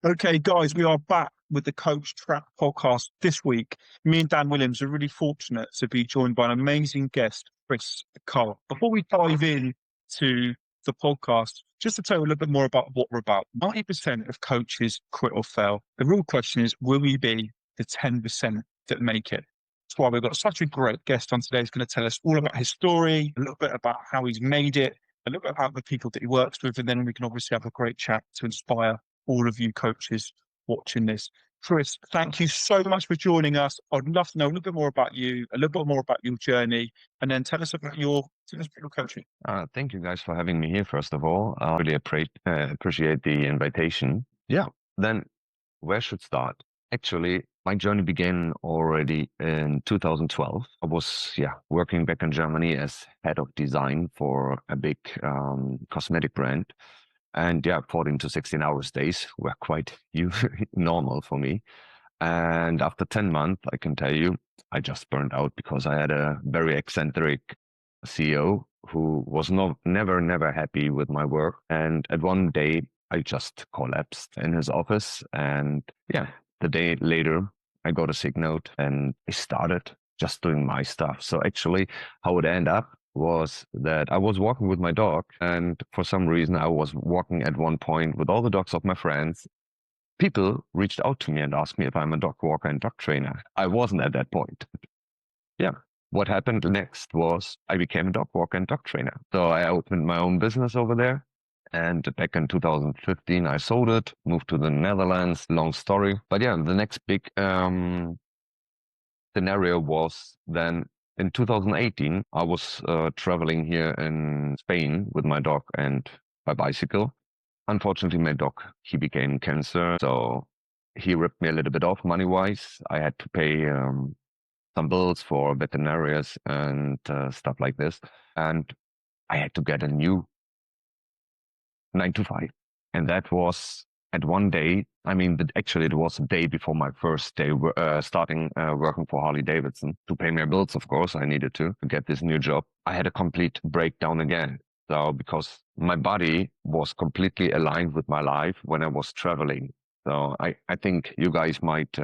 Okay, guys, we are back with the Coach Trap podcast this week. Me and Dan Williams are really fortunate to be joined by an amazing guest, Chris Carr. Before we dive in to the podcast, just to tell you a little bit more about what we're about. 90% of coaches quit or fail. The real question is, will we be the 10% that make it? That's why we've got such a great guest on today. He's going to tell us all about his story, a little bit about how he's made it, a little bit about the people that he works with, and then we can obviously have a great chat to inspire all of you coaches watching this. Chris, thank you so much for joining us. I'd love to know a little bit more about you, a little bit more about your journey, and then tell us about your coaching. Thank you guys for having me here, first of all. I really appreciate the invitation. Yeah, then where should start? Actually, my journey began already in 2012. I was, working back in Germany as head of design for a big cosmetic brand. And 14 to 16 hours days were quite normal for me. And after 10 months, I can tell you, I just burned out because I had a very eccentric CEO who was never happy with my work. And at one day, I just collapsed in his office. And the day later, I got a sick note and I started just doing my stuff. So actually, how it ended up was that I was walking with my dog, and for some reason, I was walking at one point with all the dogs of my friends. People reached out to me and asked me if I'm a dog walker and dog trainer. I wasn't at that point. Yeah. What happened next was I became a dog walker and dog trainer. So I opened my own business over there. And back in 2015, I sold it, moved to the Netherlands. Long story. But the next big scenario was then in 2018, I was traveling here in Spain with my dog and my bicycle. Unfortunately, my dog, he became cancer. So he ripped me a little bit off money-wise. I had to pay some bills for veterinarians and stuff like this. And I had to get a new 9 to 5. And that was at one day. I mean, actually, it was a day before my first day starting working for Harley Davidson. To pay my bills, of course, I needed to get this new job. I had a complete breakdown again. So because my body was completely aligned with my life when I was traveling. So I think you guys might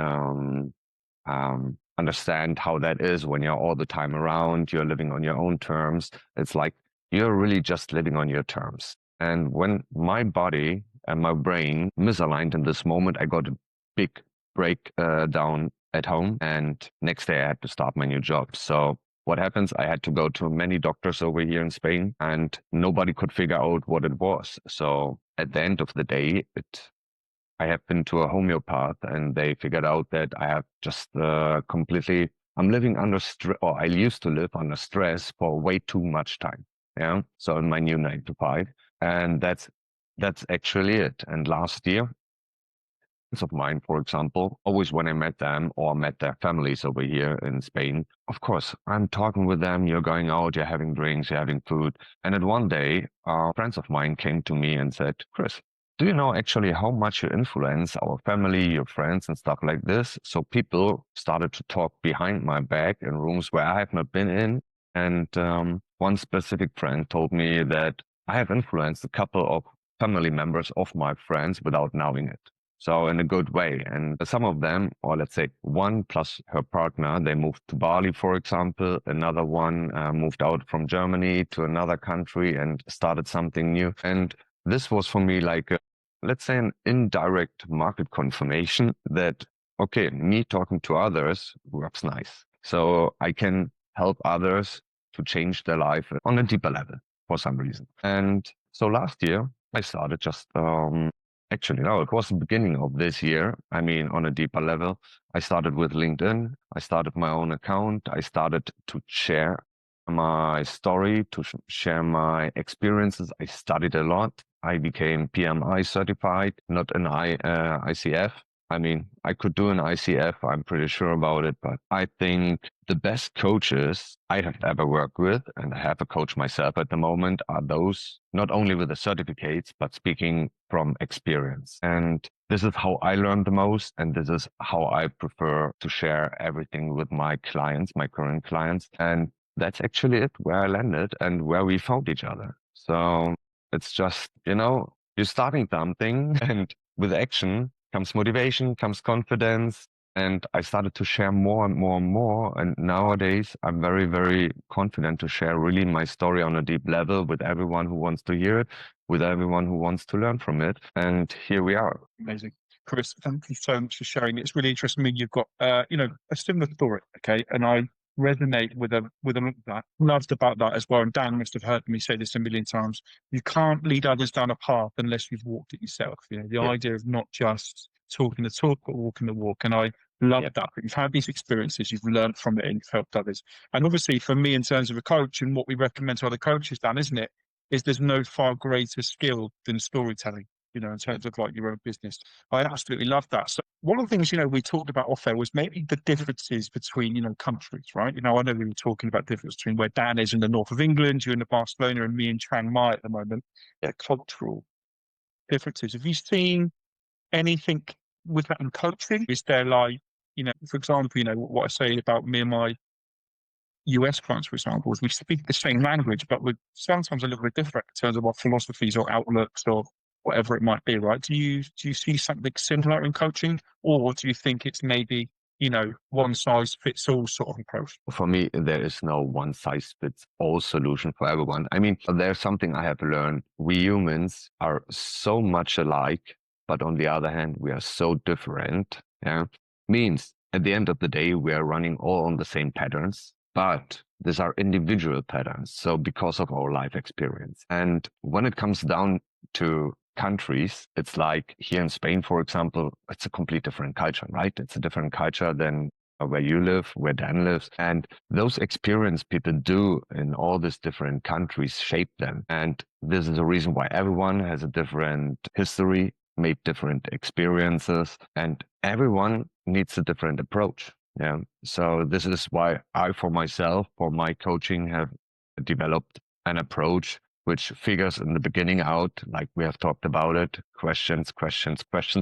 understand how that is when you're all the time around, you're living on your own terms. It's like you're really just living on your terms. And when my body and my brain misaligned in this moment, I got a big breakdown at home. And next day I had to start my new job. So what happens? I had to go to many doctors over here in Spain and nobody could figure out what it was. So at the end of the day, I have been to a homeopath and they figured out that I have just I'm living under stress, or I used to live under stress for way too much time. Yeah. So in my new 9 to 5, and that's actually it. And last year, friends of mine, for example, always when I met them or met their families over here in Spain, of course, I'm talking with them, you're going out, you're having drinks, you're having food. And at one day, friends of mine came to me and said, Chris, do you know actually how much you influence our family, your friends and stuff like this? So people started to talk behind my back in rooms where I have not been in. And one specific friend told me that I have influenced a couple of family members of my friends without knowing it. So in a good way. And some of them, or let's say one plus her partner, they moved to Bali, for example. Another one moved out from Germany to another country and started something new. And this was for me like, let's say, an indirect market confirmation that, okay, me talking to others works nice. So I can help others to change their life on a deeper level for some reason. And so last year, I started just actually, no, it was the beginning of this year. I mean, on a deeper level, I started with LinkedIn. I started my own account. I started to share my story, to share my experiences. I studied a lot. I became PMI certified, not an ICF. I mean, I could do an ICF, I'm pretty sure about it, but I think the best coaches I have ever worked with, and I have a coach myself at the moment, are those not only with the certificates, but speaking from experience. And this is how I learned the most, and this is how I prefer to share everything with my clients, my current clients. And that's actually it, where I landed and where we found each other. So it's just, you're starting something and with action, comes motivation, comes confidence. And I started to share more and more and more. And nowadays, I'm very, very confident to share really my story on a deep level with everyone who wants to hear it, with everyone who wants to learn from it. And here we are. Amazing. Chris, thank you so much for sharing. It's really interesting. I mean, you've got, a similar story, okay? And I resonate with a lot of that. Loved about that as well. And Dan must have heard me say this a million times. You can't lead others down a path unless you've walked it yourself. The idea of not just talking the talk, but walking the walk. And I love that. You've had these experiences, you've learned from it, and you've helped others. And obviously, for me, in terms of a coach and what we recommend to other coaches, Dan, isn't it? Is there's no far greater skill than storytelling, in terms of like your own business. I absolutely love that. So one of the things, we talked about off air was maybe the differences between, countries, right? I know we were talking about difference between where Dan is in the north of England, you're in the Barcelona, and me in Chiang Mai at the moment. Cultural differences. Have you seen anything with that in coaching? Is there like, for example, what I say about me and my US clients, for example, is we speak the same language, but we're sometimes a little bit different in terms of our philosophies or outlooks or whatever it might be, right? Do you see something similar in coaching, or do you think it's maybe, one size fits all sort of approach? For me, there is no one size fits all solution for everyone. I mean, there's something I have learned. We humans are so much alike, but on the other hand, we are so different. Yeah. Means at the end of the day, we are running all on the same patterns, but these are individual patterns. So because of our life experience. And when it comes down to countries, it's like here in Spain, for example, it's a complete different culture, right? It's a different culture than where you live, where Dan lives. And those experience people do in all these different countries shape them. And this is the reason why everyone has a different history, made different experiences, and everyone needs a different approach. Yeah. So this is why I, for myself, for my coaching, have developed an approach which figures in the beginning out, like we have talked about it, questions,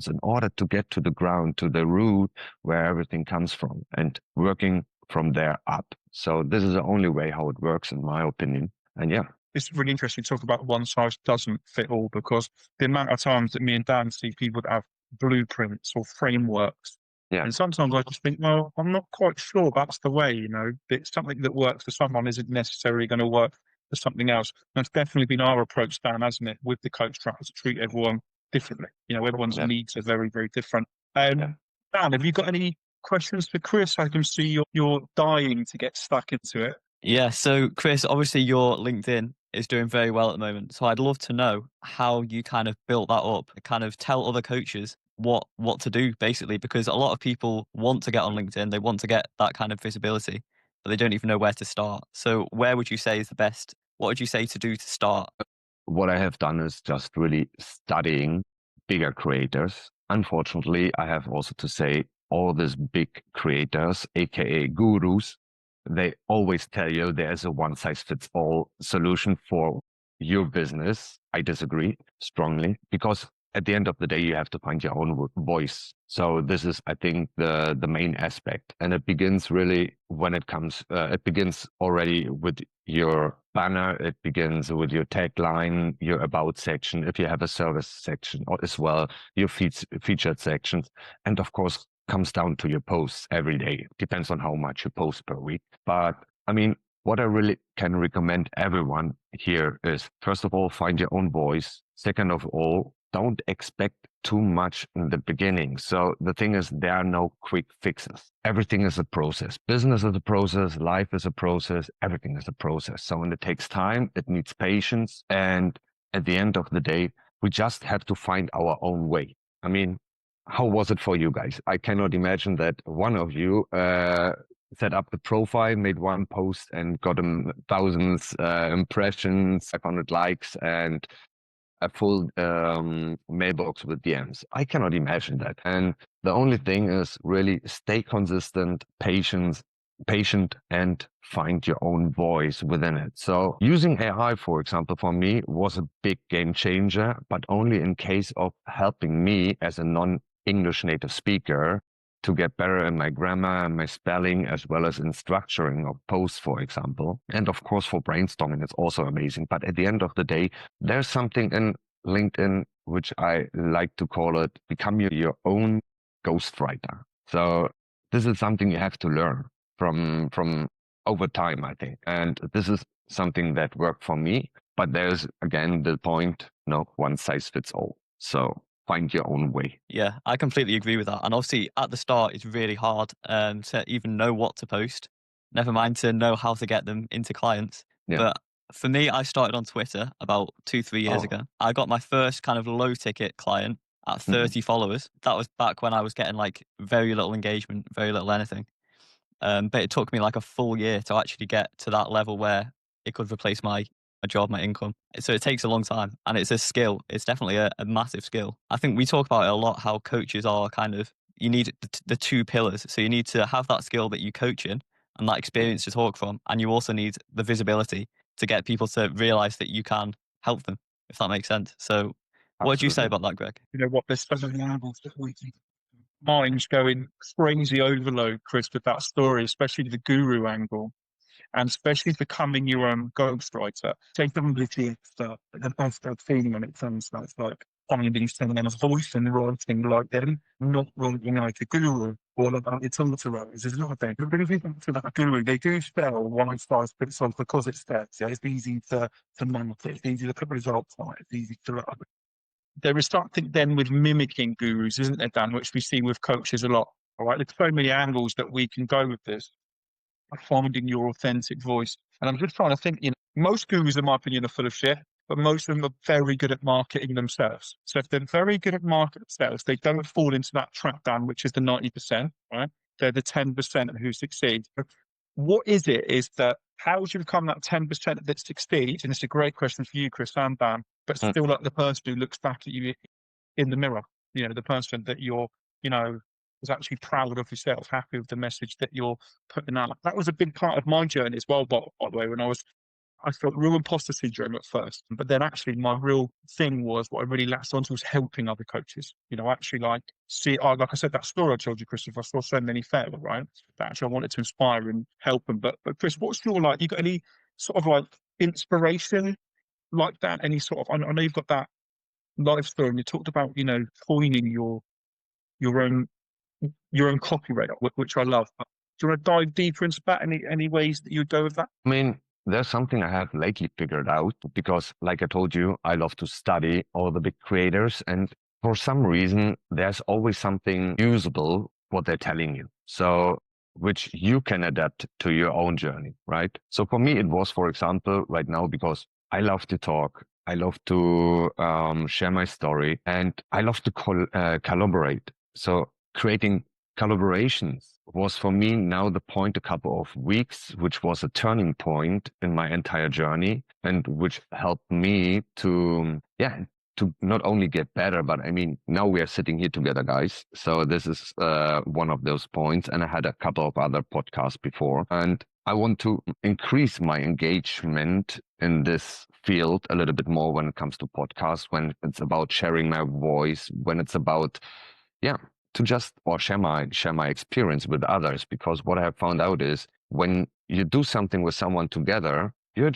in order to get to the ground, to the root where everything comes from, and working from there up. So this is the only way how it works, in my opinion. And yeah. It's really interesting to talk about one size doesn't fit all, because the amount of times that me and Dan see people that have blueprints or frameworks, and sometimes I just think, well, I'm not quite sure that's the way, it's something that works for someone isn't necessarily going to work for something else. And it's definitely been our approach, Dan, hasn't it, with the coach track, to treat everyone differently. Everyone's needs are very, very different. Dan, have you got any questions for Chris? I can see you're dying to get stuck into it. Yeah, so Chris, obviously your LinkedIn is doing very well at the moment. So I'd love to know how you kind of built that up, kind of tell other coaches what to do, basically, because a lot of people want to get on LinkedIn, they want to get that kind of visibility, but they don't even know where to start. So where would you say is the best? What would you say to do to start? What I have done is just really studying bigger creators. Unfortunately, I have also to say all these big creators, aka gurus, they always tell you there's a one size fits all solution for your business. I disagree strongly, because at the end of the day, you have to find your own voice. So this is, I think, the main aspect. And it begins really when it comes, it begins already with your banner. It begins with your tagline, your about section, if you have a service section as well, your featured sections. And of course, comes down to your posts every day. Depends on how much you post per week. But I mean, what I really can recommend everyone here is, first of all, find your own voice. Second of all, don't expect too much in the beginning. So the thing is, there are no quick fixes. Everything is a process. Business is a process. Life is a process. Everything is a process. So when it takes time, it needs patience. And at the end of the day, we just have to find our own way. I mean, how was it for you guys? I cannot imagine that one of you set up the profile, made one post and got thousands impressions, 500 likes, and a full mailbox with DMs. I cannot imagine that. And the only thing is really stay consistent, patient, and find your own voice within it. So using AI, for example, for me was a big game changer, but only in case of helping me as a non-English native speaker to get better in my grammar and my spelling, as well as in structuring of posts, for example. And of course, for brainstorming, it's also amazing. But at the end of the day, there's something in LinkedIn which I like to call it, become your own ghostwriter. So this is something you have to learn from over time, I think. And this is something that worked for me. But there's again the point, no one size fits all. So find your own way. Yeah, I completely agree with that. And obviously, at the start, it's really hard to even know what to post, never mind to know how to get them into clients. Yeah. But for me, I started on Twitter about 2-3 years ago. I got my first kind of low ticket client at 30 followers. That was back when I was getting like very little engagement, very little anything. But it took me like a full year to actually get to that level where it could replace my job, my income. So it takes a long time and it's a skill. It's definitely a massive skill. I think we talk about it a lot, how coaches are kind of, you need the two pillars. So you need to have that skill that you coach in and that experience to talk from. And you also need the visibility to get people to realize that you can help them, if that makes sense. So what do you say about that, Greg? You know what? There's so many angles that we can. Mine's going crazy overload, Chris, with that story, especially the guru angle, and especially becoming your own ghostwriter. Take them with the best feeling when it comes to that's like finding someone's voice and writing like them, not writing like a guru. All about its entourage is not there. But if you think to that guru, they do spell one size fits all because it's there. Yeah, it's easy to market, it's easy to put results on it, it's easy to there is something then with mimicking gurus, isn't there, Dan, which we see with coaches a lot. All right, there's so many angles that we can go with this. Finding your authentic voice. And I'm just trying to think, most gurus, in my opinion, are full of shit, but most of them are very good at marketing themselves. So if they're very good at marketing themselves, they don't fall into that trap, Dan, which is the 90%, right? They're the 10% who succeed. What is it? Is that how do you become that 10% that succeeds? And it's a great question for you, Chris and Dan, but still like the person who looks back at you in the mirror, the person that you're, is actually proud of yourself, happy with the message that you're putting out. That was a big part of my journey as well, by the way, when I felt real imposter syndrome at first, but then actually my real thing was what I really latched onto was helping other coaches. Actually like like I said, that story I told you, Christopher, I saw so many fail, right? That actually I wanted to inspire and help them. But Chris, what's your you got any sort of like inspiration like that? Any sort of, I know you've got that life story and you talked about, coining your own copyright, which I love. Do you want to dive deeper into that? Any ways that you go with that? I mean, there's something I have lately figured out because, like I told you, I love to study all the big creators. And for some reason, there's always something usable what they're telling you. So, which you can adapt to your own journey, right? So for me, it was, for example, right now, because I love to talk. I love to share my story and I love to collaborate. So creating collaborations was for me now the point a couple of weeks, which was a turning point in my entire journey and which helped me to not only get better, but I mean, now we are sitting here together, guys. So this is one of those points. And I had a couple of other podcasts before. And I want to increase my engagement in this field a little bit more when it comes to podcasts, when it's about sharing my voice, when it's about, to just or share my experience with others. Because what I have found out is when you do something with someone together, you're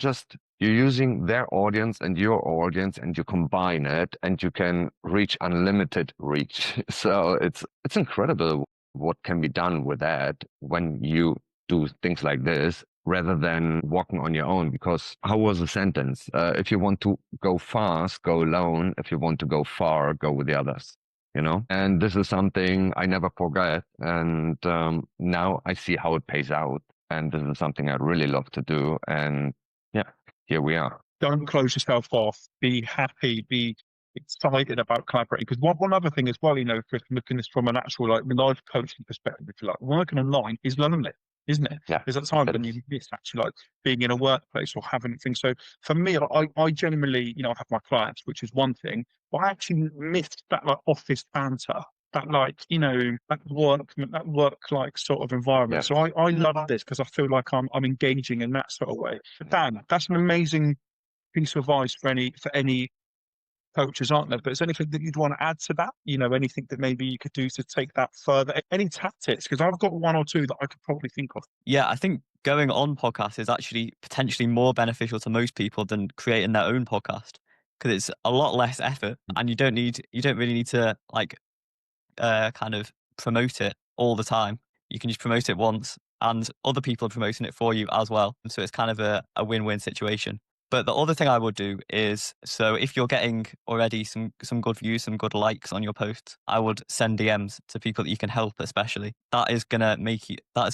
using their audience and your audience and you combine it and you can reach unlimited reach. So it's incredible what can be done with that when you do things like this rather than walking on your own. Because how was the sentence? If you want to go fast, go alone. If you want to go far, go with the others. And this is something I never forget. And now I see how it pays out. And this is something I really love to do. And here we are. Don't close yourself off. Be happy. Be excited about collaborating. Because one other thing as well, Chris, looking at this from an actual life coaching perspective, if you like, working online is lonely, isn't it? Yeah. There's a time when you miss actually like being in a workplace or having things. So for me, I generally, I have my clients, which is one thing, but I actually missed that like office banter. That that work like sort of environment. Yeah. So I love this because I feel like I'm engaging in that sort of way. But Dan, that's an amazing piece of advice for any coaches, aren't there? But is there anything that you'd want to add to that? Anything that maybe you could do to take that further? Any tactics? Because I've got one or two that I could probably think of. Yeah, I think going on podcasts is actually potentially more beneficial to most people than creating their own podcast. because it's a lot less effort, and you don't really need to like kind of promote it all the time. You can just promote it once, and other people are promoting it for you as well. So it's kind of a win-win situation. But the other thing I would do is, so if you're getting already some good views, some good likes on your posts, I would send DMs to people that you can help, especially. That is gonna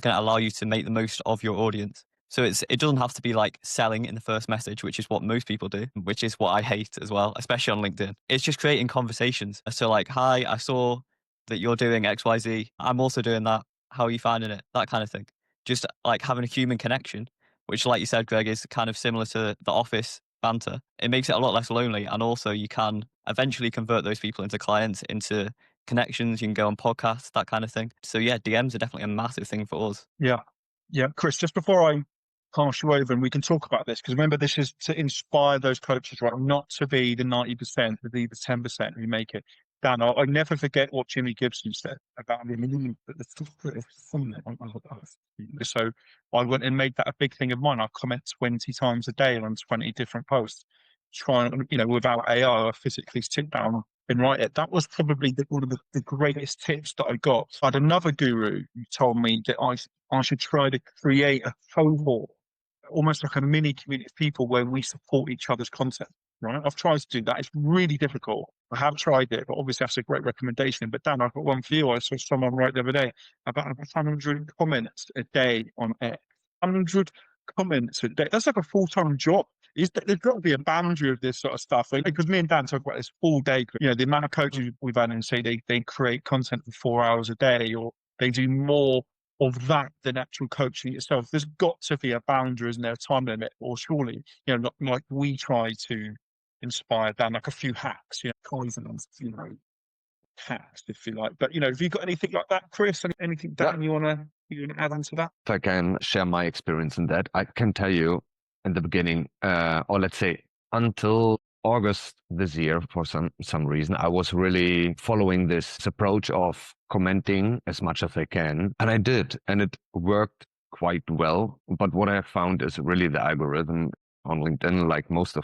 allow you to make the most of your audience. So it doesn't have to be like selling in the first message, which is what most people do, which is what I hate as well, especially on LinkedIn. It's just creating conversations. So like, hi, I saw that you're doing XYZ. I'm also doing that. How are you finding it? That kind of thing. Just like having a human connection, which, like you said, Greg, is kind of similar to the office banter. It makes it a lot less lonely. And also, you can eventually convert those people into clients, into connections. You can go on podcasts, that kind of thing. So, yeah, DMs are definitely a massive thing for us. Yeah. Yeah. Chris, just before I pass you over and we can talk about this, because remember, this is to inspire those coaches, right? Not to be the 90%, but the 10% who make it. Dan, I never forget what Jimmy Gibson said about him. So I went and made that a big thing of mine. I comment 20 times a day on 20 different posts. Try and, without AI, I physically sit down and write it. That was probably one of the greatest tips that I got. I had another guru who told me that I should try to create a cohort, almost like a mini community of people where we support each other's content. Right, I've tried to do that. It's really difficult. I have tried it, but obviously that's a great recommendation. But Dan, I've got one for you. I saw someone write the other day about 100 comments a day on X. 100 comments a day. That's like a full-time job. There's got to be a boundary of this sort of stuff. Because me and Dan talk about this all day. The amount of coaches we've had and say they create content for 4 hours a day, or they do more of that than actual coaching itself. There's got to be a boundary, isn't there? A time limit, or surely, not like we try to inspire Dan, like a few hacks, poisons, hacks, if you like. But have you got anything like that, Chris? Anything, Dan, you wanna add on to that? If I can share my experience in that, I can tell you in the beginning, or let's say until August this year, for some reason, I was really following this approach of commenting as much as I can. And I did, and it worked quite well. But what I found is really the algorithm on LinkedIn, like most of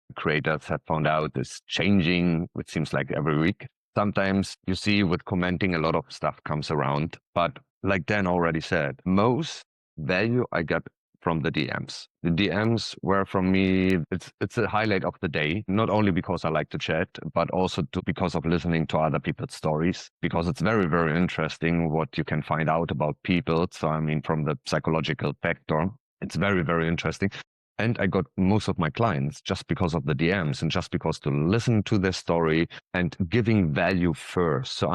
the creators have found out, is changing, it seems like every week. Sometimes you see with commenting, a lot of stuff comes around. But like Dan already said, most value I got from the DMs. The DMs were from me, it's a highlight of the day, not only because I like to chat, but also because of listening to other people's stories, because it's very, very interesting what you can find out about people. So, from the psychological factor, it's very, very interesting. And I got most of my clients just because of the DMs and just because to listen to their story and giving value first. So,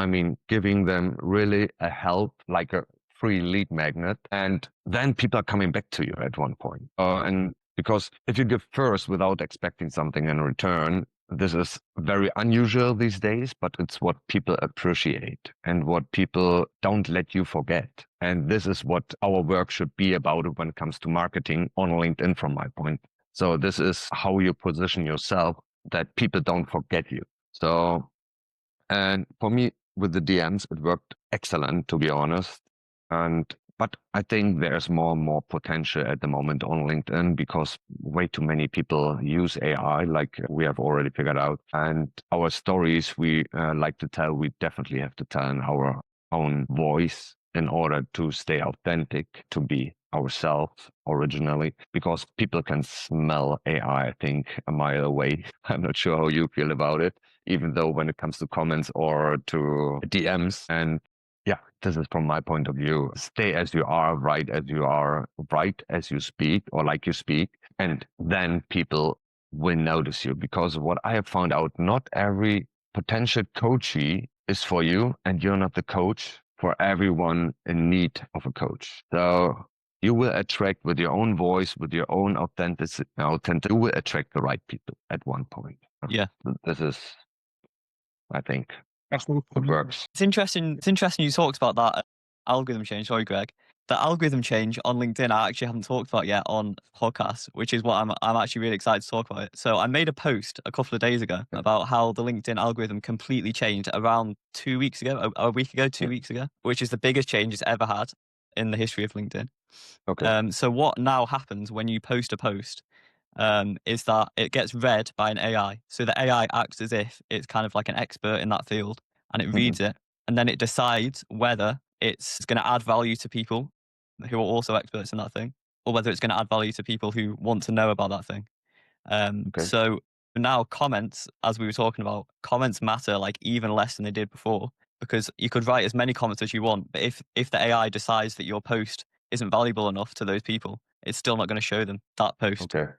giving them really a help, like a free lead magnet, and then people are coming back to you at one point. And because if you give first without expecting something in return, this is very unusual these days, but it's what people appreciate and what people don't let you forget. And this is what our work should be about when it comes to marketing on LinkedIn, from my point. So this is how you position yourself, that people don't forget you. So, and for me, with the DMs, it worked excellent, to be honest. But I think there's more and more potential at the moment on LinkedIn, because way too many people use AI, like we have already figured out. And our stories we like to tell, we definitely have to tell in our own voice in order to stay authentic, to be ourselves originally, because people can smell AI, I think, a mile away. I'm not sure how you feel about it, even though when it comes to comments or to DMs. And yeah, this is from my point of view. Stay as you are, write as you are, write as you speak, or like you speak, and then people will notice you. Because what I have found out, not every potential coachee is for you, and you're not the coach for everyone in need of a coach. So you will attract, with your own voice, with your own authenticity, you will attract the right people at one point. Yeah. This is, I think, That's what works. It's interesting you talked about that algorithm change. Sorry, Greg. The algorithm change on LinkedIn, I actually haven't talked about yet on podcasts, which is what I'm actually really excited to talk about it. So I made a post a couple of days ago about how the LinkedIn algorithm completely changed around 2 weeks ago, a week ago, 2 weeks ago, which is the biggest change it's ever had in the history of LinkedIn. Okay. So what now happens when you post a post is that it gets read by an AI. So the AI acts as if it's kind of like an expert in that field, and it reads it, and then it decides whether it's going to add value to people who are also experts in that thing, or whether it's going to add value to people who want to know about that thing. Okay. So now comments, as we were talking about, comments matter like even less than they did before, because you could write as many comments as you want, but if the AI decides that your post isn't valuable enough to those people, it's still not going to show them that post. Okay.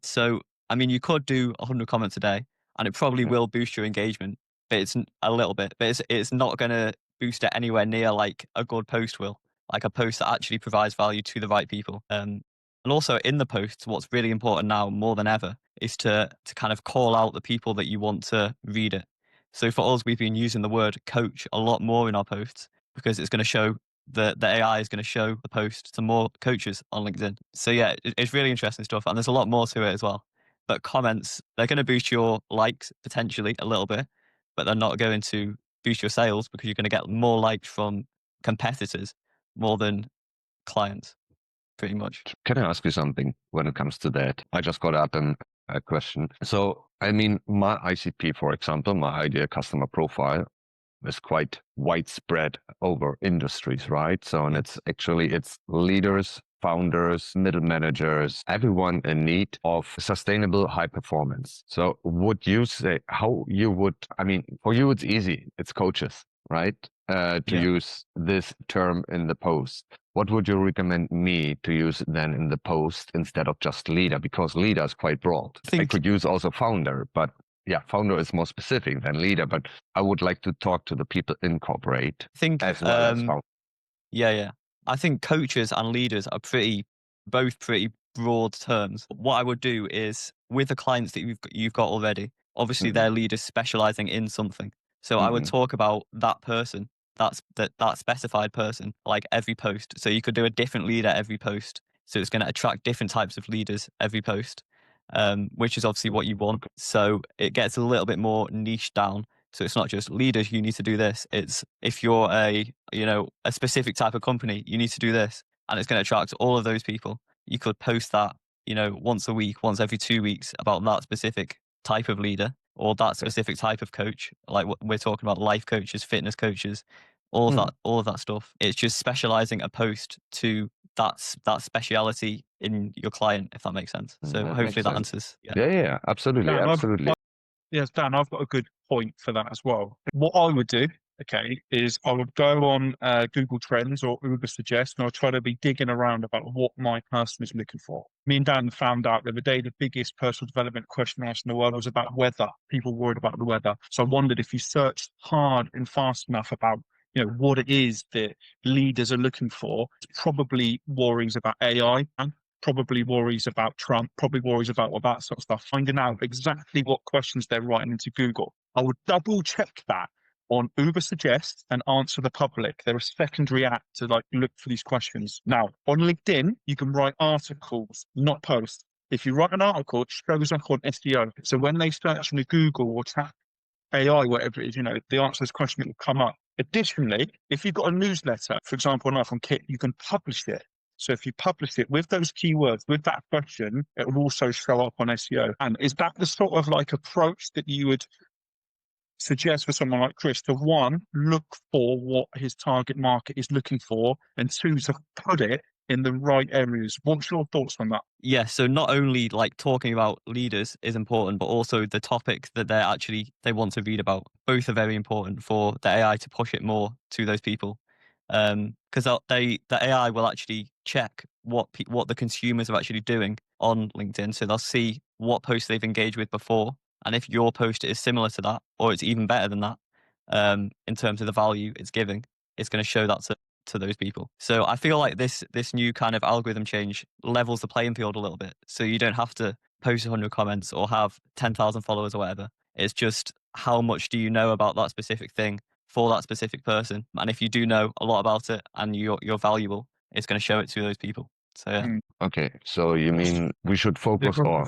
So I mean, you could do 100 comments a day, and it probably will boost your engagement, but it's a little bit, but it's not going to boost it anywhere near like a good post will, like a post that actually provides value to the right people. And also in the posts, what's really important now more than ever is to kind of call out the people that you want to read it. So for us, we've been using the word coach a lot more in our posts because it's going to show the AI is going to show the post to more coaches on LinkedIn. So yeah, it's really interesting stuff, and there's a lot more to it as well. But comments, they're going to boost your likes potentially a little bit, but they're not going to boost your sales because you're going to get more likes from competitors more than clients, pretty much. Can I ask you something when it comes to that? I just got up in a question. So, I mean, my ICP, for example, my ideal customer profile is quite widespread over industries, right? So, and it's leaders, founders, middle managers, everyone in need of sustainable high performance. So would you say how you would, I mean, for you, it's easy. It's coaches, right? To use this term in the post. What would you recommend me to use then in the post instead of just leader? Because leader is quite broad. I could use also founder, but yeah, founder is more specific than leader, but I would like to talk to the people in corporate as well as founder. Yeah. I think coaches and leaders are both pretty broad terms. What I would do is with the clients that you've got already, obviously they're leaders specializing in something. So I would talk about that person, that specified person, like every post. So you could do a different leader every post. So it's going to attract different types of leaders every post, which is obviously what you want. So it gets a little bit more niche down. So it's not just leaders, you need to do this. It's if you're a specific type of company, you need to do this. And it's going to attract all of those people. You could post that, once a week, once every 2 weeks about that specific type of leader or that specific type of coach. Like we're talking about life coaches, fitness coaches, all of that stuff. It's just specializing a post to that speciality in your client, if that makes sense. So hopefully that answers. Yeah, absolutely, absolutely. Yes, Dan, I've got a good point for that as well. What I would do, okay, is I would go on Google Trends or Uber Suggest, and I'll try to be digging around about what my person is looking for. Me and Dan found out the other day the biggest personal development question asked in the world was about weather. People worried about the weather. So I wondered if you searched hard and fast enough about what it is that leaders are looking for, it's probably worries about AI and probably worries about Trump, probably worries about all that sort of stuff, finding out exactly what questions they're writing into Google. I would double check that on Uber Suggest and Answer the Public. They're a secondary app to look for these questions. Now, on LinkedIn, you can write articles, not posts. If you write an article, it shows up on SEO. So when they search in the Google or tap AI, whatever it is, the answer to this question will come up. Additionally, if you've got a newsletter, for example, on iPhone Kit, you can publish it. So if you publish it with those keywords, with that question, it will also show up on SEO. And is that the sort of approach that you would suggest for someone like Chris to, one, look for what his target market is looking for, and two, to put it in the right areas? What's your thoughts on that? Yeah, so not only talking about leaders is important, but also the topic that they want to read about. Both are very important for the AI to push it more to those people. Because the AI will actually check what the consumers are actually doing on LinkedIn. So they'll see what posts they've engaged with before. And if your post is similar to that, or it's even better than that, in terms of the value it's giving, it's going to show that to those people. So I feel like this new kind of algorithm change levels the playing field a little bit. So you don't have to post 100 comments or have 10,000 followers or whatever. It's just how much do you know about that specific thing for that specific person. And if you do know a lot about it and you're valuable, it's going to show it to those people. So yeah. Okay, so you mean we should focus, or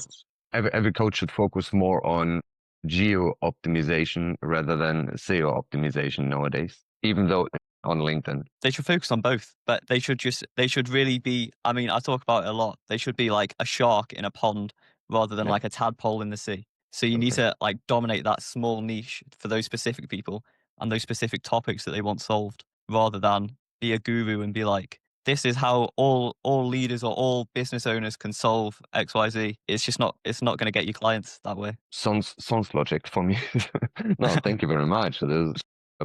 every coach should focus more on geo optimization rather than SEO optimization nowadays, even though on LinkedIn? They should focus on both, but they should really be, I mean, I talk about it a lot. They should be like a shark in a pond rather than Yeah. like a tadpole in the sea. So you need Okay. to like dominate that small niche for those specific people and those specific topics that they want solved, rather than be a guru and be like, this is how all leaders or all business owners can solve XYZ. It's not going to get you clients that way. Sounds logic for me. No, thank you very much. It is,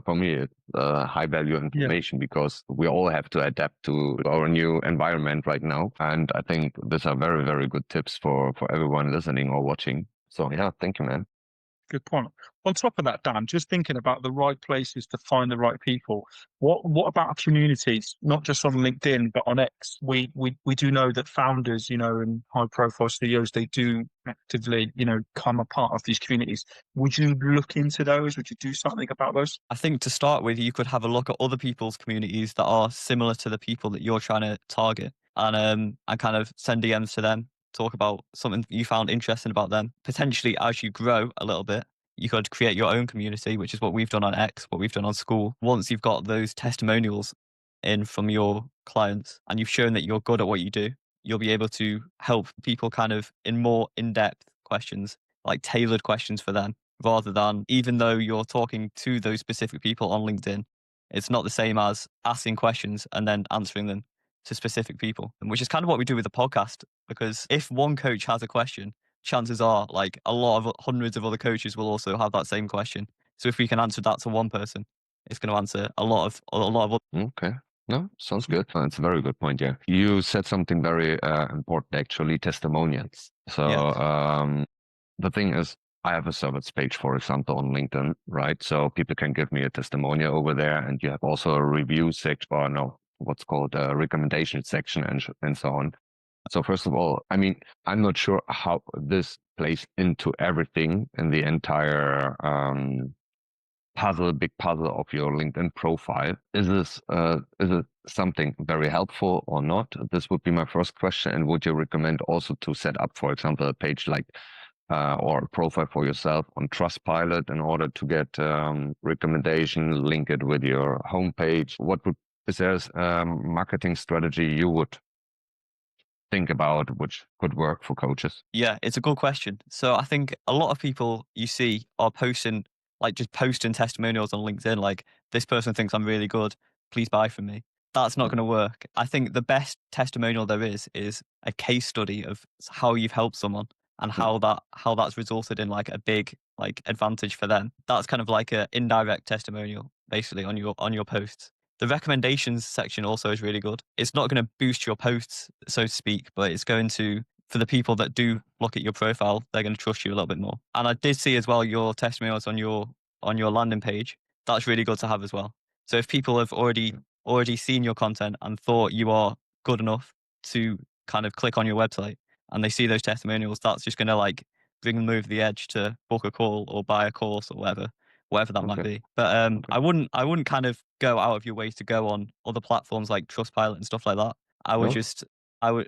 for me, it's high value information because we all have to adapt to our new environment right now. And I think these are very, very good tips for everyone listening or watching. So yeah, thank you, man. Good point. On top of that, Dan, just thinking about the right places to find the right people. What about communities? Not just on LinkedIn, but on X. We do know that founders, and high profile CEOs, they do actively, come a part of these communities. Would you look into those? Would you do something about those? I think to start with, you could have a look at other people's communities that are similar to the people that you're trying to target, and kind of send DMs to them, talk about something you found interesting about them. Potentially, as you grow a little bit, you could create your own community, which is what we've done on X, what we've done on School. Once you've got those testimonials in from your clients and you've shown that you're good at what you do, you'll be able to help people kind of in more in-depth questions, like tailored questions for them, rather than, even though you're talking to those specific people on LinkedIn, it's not the same as asking questions and then answering them to specific people, which is kind of what we do with the podcast. Because if one coach has a question, chances are like a lot of hundreds of other coaches will also have that same question. So if we can answer that to one person, it's going to answer a lot of Okay. No, sounds good. It's a very good point. Yeah. You said something very important, actually, testimonials. So Yeah. The thing is, I have a service page, for example, on LinkedIn, right? So people can give me a testimonial over there, and you have also a review section, or no, what's called a recommendation section, and so on. So first of all, I mean, I'm not sure how this plays into everything in the entire big puzzle of your LinkedIn profile. Is it something very helpful or not? This would be my first question. And would you recommend also to set up, for example, a page like or a profile for yourself on Trustpilot in order to get recommendation, link it with your homepage? Is there a marketing strategy you would think about which could work for coaches? Yeah, it's a good question. So I think a lot of people you see are posting, like just posting testimonials on LinkedIn, like, this person thinks I'm really good, please buy from me. That's not going to work. I think the best testimonial there is a case study of how you've helped someone and how that's resulted in like a big like advantage for them. That's kind of like an indirect testimonial basically on your posts. The recommendations section also is really good. It's not going to boost your posts, so to speak, but it's going to, for the people that do look at your profile, they're going to trust you a little bit more. And I did see as well your testimonials on your landing page. That's really good to have as well. So if people have already seen your content and thought you are good enough to kind of click on your website and they see those testimonials, that's just going to like bring them over the edge to book a call or buy a course or whatever that might be. But I wouldn't kind of go out of your way to go on other platforms like Trustpilot and stuff like that. No?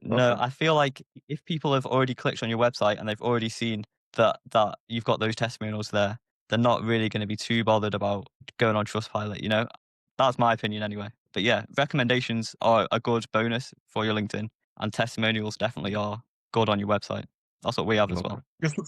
No, Okay. I feel like if people have already clicked on your website and they've already seen that you've got those testimonials there, they're not really going to be too bothered about going on Trustpilot. That's my opinion anyway. But yeah, recommendations are a good bonus for your LinkedIn, and testimonials definitely are good on your website. That's what we have as Okay. well.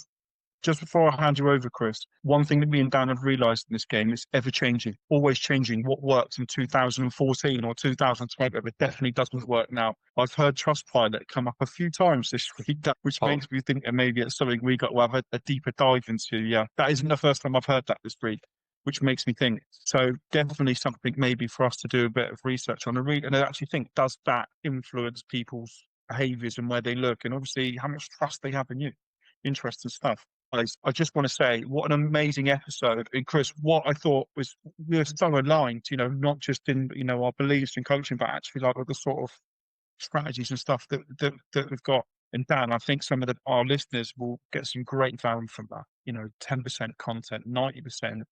Just before I hand you over, Chris, one thing that me and Dan have realised in this game is ever changing, always changing. What worked in 2014 or 2020, it definitely doesn't work now. I've heard Trustpilot come up a few times this week, which Oh. makes me think that maybe it's something we got to have a deeper dive into. Yeah, that isn't the first time I've heard that this week, which makes me think. So definitely something maybe for us to do a bit of research on and I actually think, does that influence people's behaviours and where they look, and obviously how much trust they have in you? Interesting stuff. I just want to say what an amazing episode. And Chris, what I thought was we were so aligned, not just in our beliefs and coaching, but actually like with the sort of strategies and stuff that we've got. And Dan, I think some of our listeners will get some great value from that. 10% content, 90%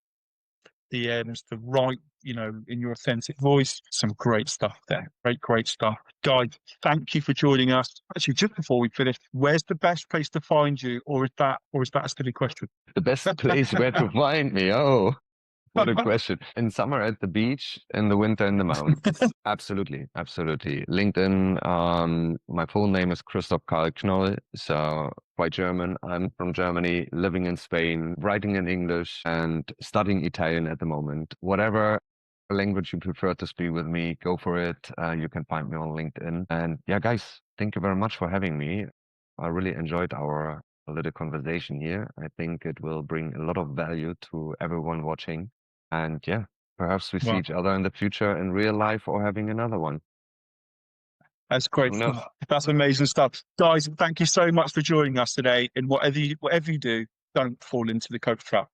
the awareness to write, in your authentic voice. Some great stuff there. Great stuff. Guys, thank you for joining us. Actually, just before we finish, where's the best place to find you? Or is that a silly question? The best place where to find me. Oh. What a question. In summer at the beach, in the winter in the mountains. Absolutely. Absolutely. LinkedIn, my full name is Christoph Karl Knoll. So quite German. I'm from Germany, living in Spain, writing in English and studying Italian at the moment. Whatever language you prefer to speak with me, go for it. You can find me on LinkedIn. And yeah, guys, thank you very much for having me. I really enjoyed our little conversation here. I think it will bring a lot of value to everyone watching. And yeah, perhaps we see Well, each other in the future in real life or having another one. that's great. Who knows? That's amazing stuff. Guys, thank you so much for joining us today. And whatever you do, don't fall into the coach trap.